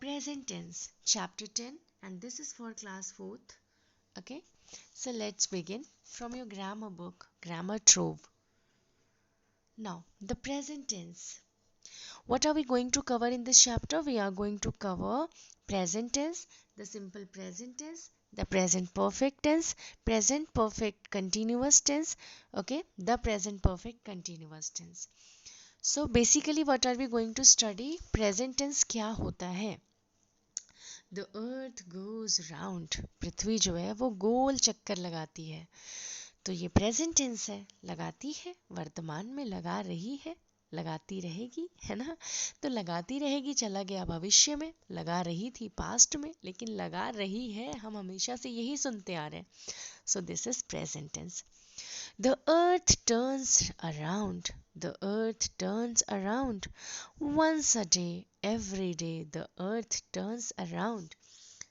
present tense, chapter 10, and this is for class 4th. Okay, so let's begin from your grammar book, Grammar Trove. Now, the present tense. What are we going to cover in this chapter? We are going to cover present tense, the simple present tense, the present perfect tense, present perfect continuous tense, okay, the present perfect continuous tense. So basically what are we going to study? Present tense क्या होता है? The earth goes round. पृथ्वी जो है वो गोल चक्कर लगाती है. तो ये प्रेजेंट टेंस है, लगाती है, वर्तमान में लगा रही है, लगाती रहेगी, है ना. तो लगाती रहेगी चला गया भविष्य में, लगा रही थी पास्ट में, लेकिन लगा रही है हम हमेशा से यही सुनते आ रहे हैं. So this is present tense. The earth turns around. The earth turns around. Once a day, every day, the earth turns around.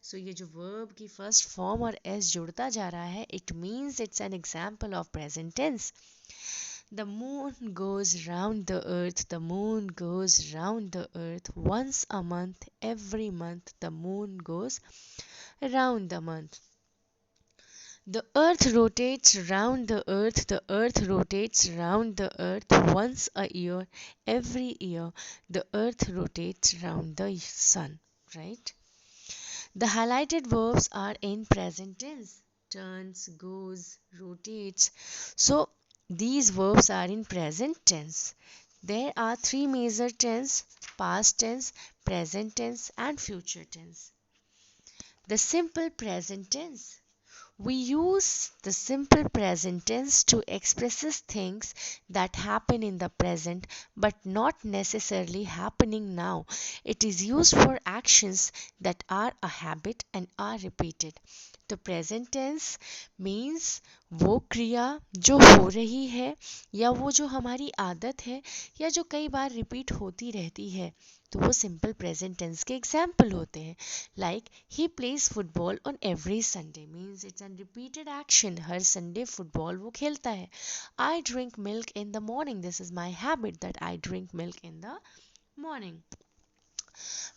So ये जो verb की first form और s जुड़ता जा रहा है, it means it's an example of present tense. The moon goes round the earth. The moon goes round the earth once a month. Every month, the moon goes round the month. The earth rotates round the earth. The earth rotates round the earth once a year. Every year, the earth rotates round the sun, right? The highlighted verbs are in present tense. Turns, goes, rotates. So, these verbs are in present tense. There are three major tense: past tense, present tense, and future tense. The simple present tense. We use the simple present tense to express things that happen in the present but not necessarily happening now. It is used for actions that are a habit and are repeated. तो present tense means वो क्रिया जो हो रही है या वो जो हमारी आदत है या जो कई बार रिपीट होती रहती है, तो वो सिंपल प्रेजेंट टेंस के एग्जाम्पल होते हैं. Like he plays football on every Sunday means it's an repeated action. Her Sunday football वो खेलता है. I drink milk in the morning. This is my habit that I drink milk in the morning.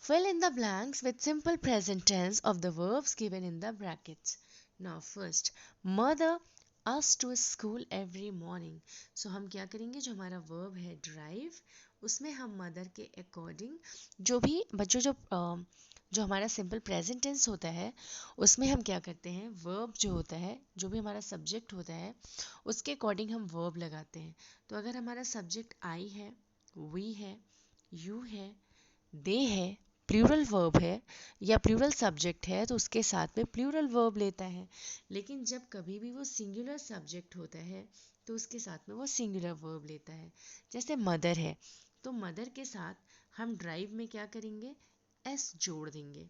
Fill in the blanks with simple present tense of the verbs given in the brackets. Now first, mother us to school every morning. So हम क्या करेंगे, जो हमारा verb है drive, उसमें हम mother के according जो भी बच्चों जो हमारा सिंपल प्रेजेंट टेंस होता है उसमें हम क्या करते हैं, वर्ब जो होता है, जो भी हमारा सब्जेक्ट होता है उसके अकॉर्डिंग हम वर्ब लगाते हैं. तो अगर हमारा सब्जेक्ट आई है, वी है, यू है, दे है, प्लूरल वर्ब है या प्लूरल सब्जेक्ट है, तो उसके साथ में प्लूरल वर्ब लेता है. लेकिन जब कभी भी वो सिंगुलर सब्जेक्ट होता है तो उसके साथ में वो सिंगुलर वर्ब लेता है. जैसे मदर है, तो मदर के साथ हम ड्राइव में क्या करेंगे, एस जोड़ देंगे.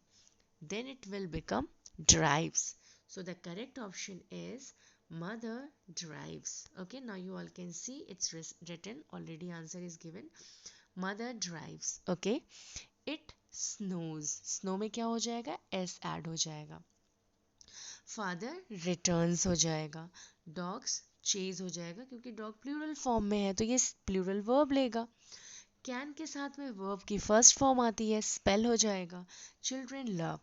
Then it will become drives. So the correct option is mother drives. Okay, now you all can see it's written already, answer is given. Mother drives. Okay, it snows. Snow में क्या हो जाएगा, s add हो जाएगा. Father returns हो जाएगा. Dogs chase हो जाएगा क्योंकि dog प्लूरल फॉर्म में है तो ये प्लूरल वर्ब लेगा. कैन के साथ में वर्ब की फर्स्ट फॉर्म आती है, स्पेल हो जाएगा. Children love.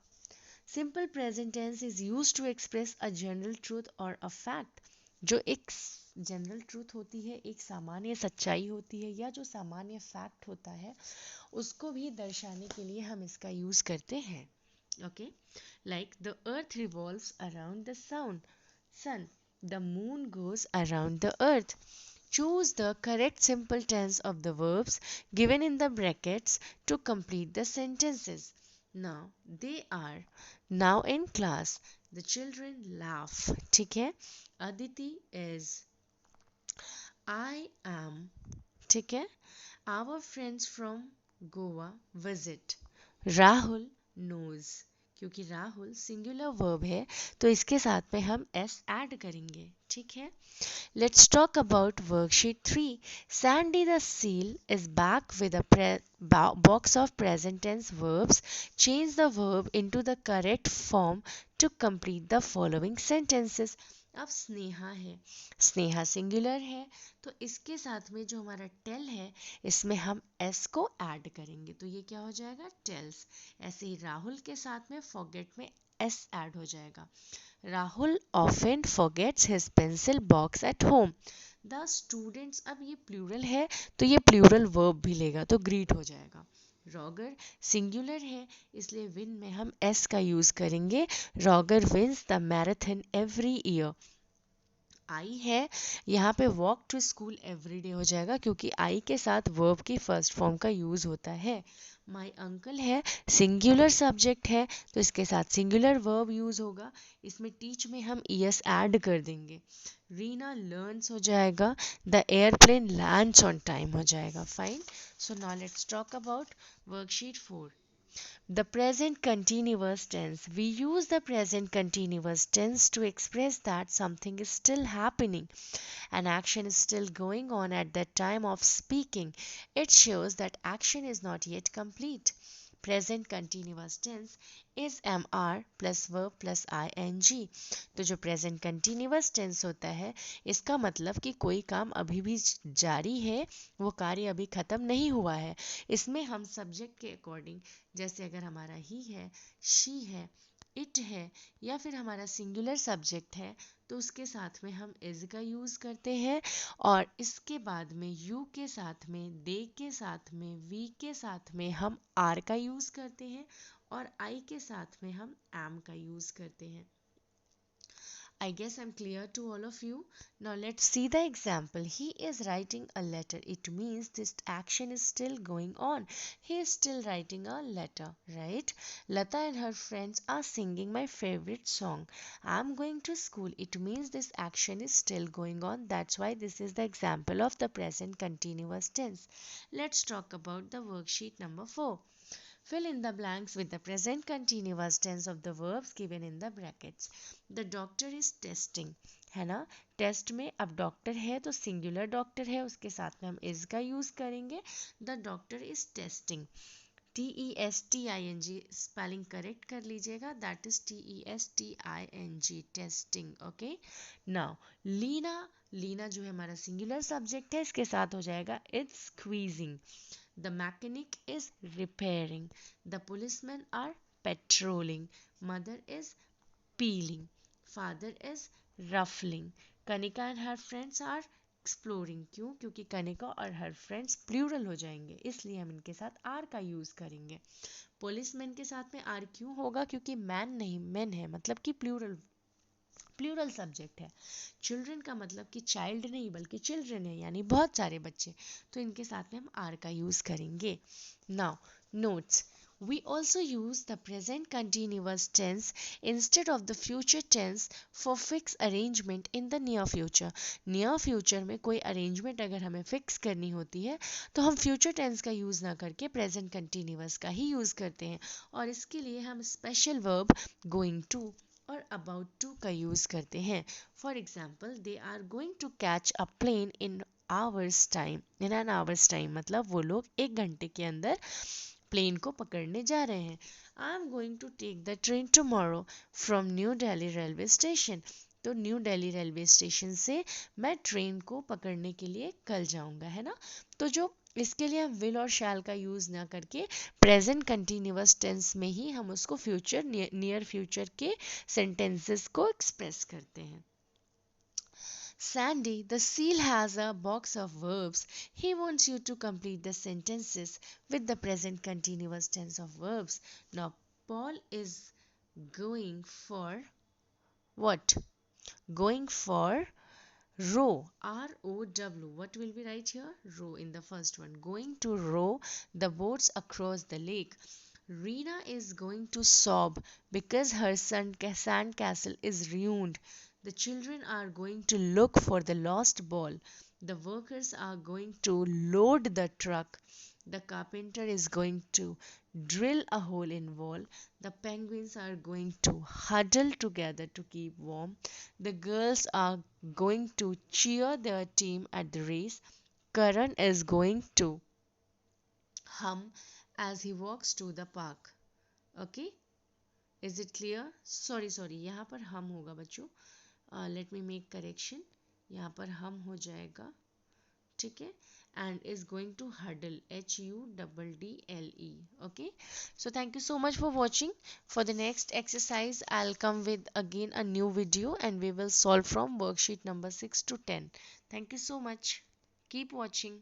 Simple present tense is used to express a general truth और अ फैक्ट. जो एक जनरल ट्रूथ होती है, एक सामान्य सच्चाई होती है या जो सामान्य फैक्ट होता है, उसको भी दर्शाने के लिए हम इसका यूज करते हैं. Okay, like the earth revolves around the sun. The moon goes around the earth. Choose the correct simple tense of the verbs given in the brackets to complete the sentences. Now they are. Now in class, the children laugh. ठीक है. Aditi is. I am. ठीक है. Our friends from Goa visit. Rahul knows. क्योंकि Rahul singular verb है तो इसके साथ में हम s ऐड करेंगे. ठीक है. Let's talk about worksheet 3. Sandy the seal is back with a box of present tense verbs. Change the verb into the correct form to complete the following sentences. अब स्नेहा है, स्नेहा सिंगुलर है, तो इसके साथ में जो हमारा टेल है इसमें हम एस को ऐड करेंगे, तो ये क्या हो जाएगा, टेल्स। ऐसे ही राहुल के साथ में फॉरगेट में एस ऐड हो जाएगा। Rahul often forgets his pencil box at home. The students, अब ये प्लूरल है तो ये प्लूरल वर्ब भी लेगा, तो ग्रीट हो जाएगा। रॉगर सिंगुलर है, इसलिए विन में हम एस का यूज करेंगे। Roger wins the marathon every year. आई है, यहाँ पे walk to school every day हो जाएगा, क्योंकि आई के साथ वर्ब की फर्स्ट फॉर्म का यूज होता है। माई अंकल है, सिंगुलर सब्जेक्ट है, तो इसके साथ सिंगुलर वर्ब यूज होगा। इसमें टीच में हम ईएस ऐड कर देंगे। रीना लर्न्स हो जाएगा। The airplane lands on time हो जाएगा। Fine. So now let's talk about worksheet 4। The present continuous tense. We use the present continuous tense to express that something is still happening. An action is still going on at the time of speaking. It shows that action is not yet complete. Present continuous tense is MR plus verb plus ING. तो जो present continuous tense होता है इसका मतलब कि कोई काम अभी भी जारी है, वो कार्य अभी खत्म नहीं हुआ है। इसमें हम सब्जेक्ट के अकॉर्डिंग, जैसे अगर हमारा ही है, शी है, इट है, या फिर हमारा सिंगुलर सब्जेक्ट है, तो उसके साथ में हम इज का यूज़ करते हैं। और इसके बाद में यू के साथ में, दे के साथ में, वी के साथ में हम आर का यूज़ करते हैं, और आई के साथ में हम एम का यूज़ करते हैं। I guess I'm clear to all of you. Now let's see the example. He is writing a letter. It means this action is still going on. He is still writing a letter, right? Lata and her friends are singing my favorite song. I'm going to school. It means this action is still going on. That's why this is the example of the present continuous tense. Let's talk about the worksheet number 4. Fill in the blanks with the present continuous tense of the verbs given in the brackets. The doctor is testing, है ना। Test में अब doctor है तो singular doctor है, उसके साथ में हम इज का यूज करेंगे। The doctor is testing, TESTING spelling correct कर लीजिएगा, that is TESTING, testing. Okay. Now लीना, लीना जो है हमारा सिंगुलर सब्जेक्ट है, इसके साथ हो जाएगा it's squeezing. The mechanic is repairing. The policemen are patrolling. Mother is peeling. Father is ruffling. Kanika and her friends are exploring. क्यों? क्योंकि कनिका और her friends प्लूरल हो जाएंगे, इसलिए हम इनके साथ आर का यूज करेंगे। पुलिसमैन के साथ में आर क्यों होगा? क्योंकि मैन नहीं मैन है, मतलब कि प्लूरल प्लूरल सब्जेक्ट है। चिल्ड्रन का मतलब कि चाइल्ड नहीं बल्कि चिल्ड्रन है, यानी बहुत सारे बच्चे, तो इनके साथ में हम आर का यूज करेंगे। Now notes, we also use the present continuous tense instead of the future tense for fixed arrangement in the near future. near future में कोई arrangement अगर हमें fix करनी होती है तो हम future tense का यूज ना करके present continuous का ही यूज करते हैं, और इसके लिए हम special verb going to और अबाउट टू का यूज करते हैं। For example, they are going to catch a plane in hours time, in an hours time, मतलब वो लोग 1 घंटे के अंदर प्लेन को पकड़ने जा रहे हैं। I am going to take the train tomorrow from New Delhi railway station. तो न्यू दिल्ली रेलवे स्टेशन से मैं ट्रेन को पकड़ने के लिए कल जाऊंगा, है ना। तो जो इसके लिए हम विल और शैल का यूज ना करके प्रेजेंट कंटिन्यूअस टेंस में ही हम उसको फ्यूचर नियर फ्यूचर के सेंटेंसेस को एक्सप्रेस करते हैं। Sandy, the seal has a box of verbs. He wants you to complete the sentences with the present continuous tense of verbs. Now, Paul is going for what? Going for row, ROW. What will we write here? Row in the first one. Going to row the boats across the lake. Reena is going to sob because her sand castle is ruined. The children are going to look for the lost ball. The workers are going to load the truck. The carpenter is going to drill a hole in wall. The penguins are going to huddle together to keep warm. The girls are going to cheer their team at the race. Karan is going to hum as he walks to the park. Okay? Is it clear? Sorry, यहाँ पर हम होगा बच्चों। Let me make correction, यहाँ पर हम हो जाएगा, ठीक है, and is going to huddle, HUDDLE. Okay, so thank you so much for watching. For the next exercise I'll come with again a new video and we will solve from worksheet number 6 to 10. Thank you so much, keep watching.